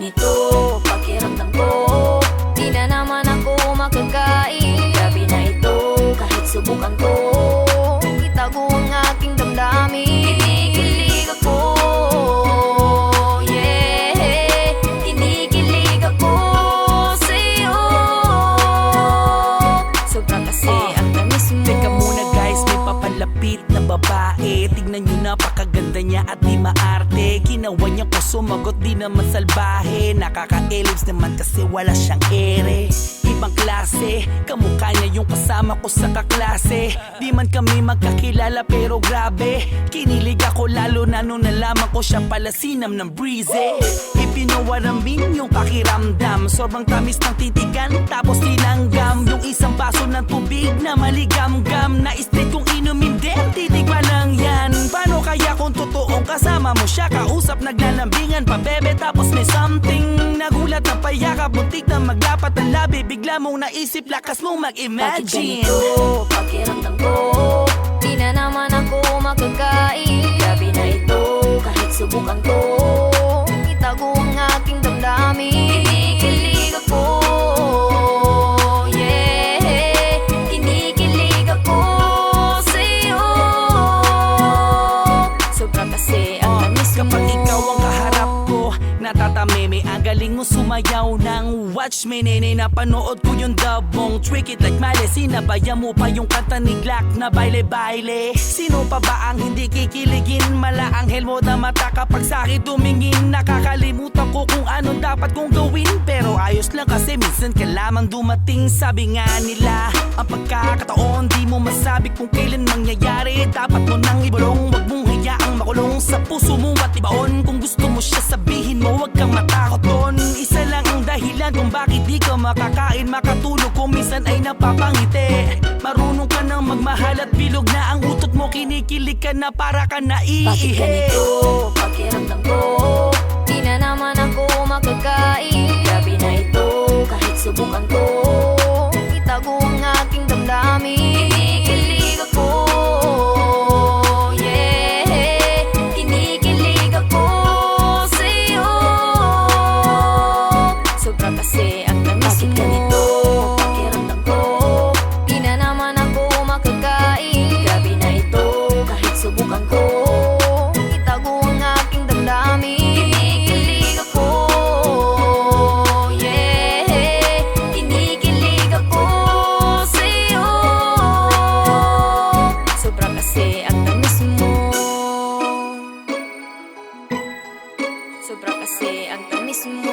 ganito pakiramdam ko, di na naman ako makakain. Grabe na ito kahit subukan ko, itago ang aking damdamin. Kinikilig ako, yeah, kinikilig ako sa'yo. Sobra kasi ang tamis mo. Teka muna guys, may papalapit na babae. Tignan nyo, napakaganda niya at di maarte. Ginawa niya ko sumagot, di naman salbahe. Nakaka-elips naman kasi wala siyang ere. Ibang klase, kamukha niya yung kasama ko sa kaklase. Di man kami magkakilala pero grabe, kinilig ako lalo na nung nalaman ko siya pala sinam ng breeze. Ipinawarambing yung pakiramdam, sobrang tamis ng titigan tapos tinanggam. Yung isang baso ng tubig na maligam-gam, na straight kong inumin din, titikman lang yan. Paano kaya kung totoong kasama mo siya, kausap naglalambingan pa bebe, tapos may something, nagulat na payakap, buntik na maglapat ang labi, bigla mong naisip, lakas mong mag-imagine. Bakit ganito pakiramdam ko, di na naman ako makakain. Grabe na ito kahit subukan ko, itago ang aking damdamin. Kinikilig ako, yeah, kinikilig ako sa'yo. Sobra kasi ang tamis mo. Kapag ikaw ang kaharap ko, natatameme, ang galing mo sumayaw ng watch me nene. Napanood ko yung dabong Trick It Like Male, sinabayan mo pa yung kanta ni Glock na baile-baile. Sino pa ba ang hindi kikiligin? Mala anghel mo na mata kapag sa'kin tumingin. Nakakalimutan ko kung anong dapat kong gawin, pero ayos lang kasi minsan ka lamang dumating. Sabi nga nila, ang pagkakataon di mo masabi kung kailan mangyayari. Dapat mo nang ibulong, wag mong hayaang makulong sa puso mo at ibaon. Kung gusto mo siya sabihin mo, wag kang matakot doon. Isa lang ang dahilan kung bakit di ka makakain, makatulog kung minsan ay napapangiti. Marunong ka nang magmahal at bilog na ang utot mo, kinikilig ka na para ka naiihi. Bakit ganito pakiramdam ko, di na naman ako makakain. Grabe na ito kahit subukan ko, itago ang aking damdamin. Kinikilig ako, yeah, kinikilig ako sa'yo. Sobra kasi ang tamis mo. Bakit ganito pakiramdam ko, di na naman ako makakain. Grabe na ito kahit subukan ko, itago ang aking damdamin. Kinikilig ako, yeah, kinikilig ako sa'yo. Sobra kasi ang tamis mo. Sobra kasi ang tamis mo.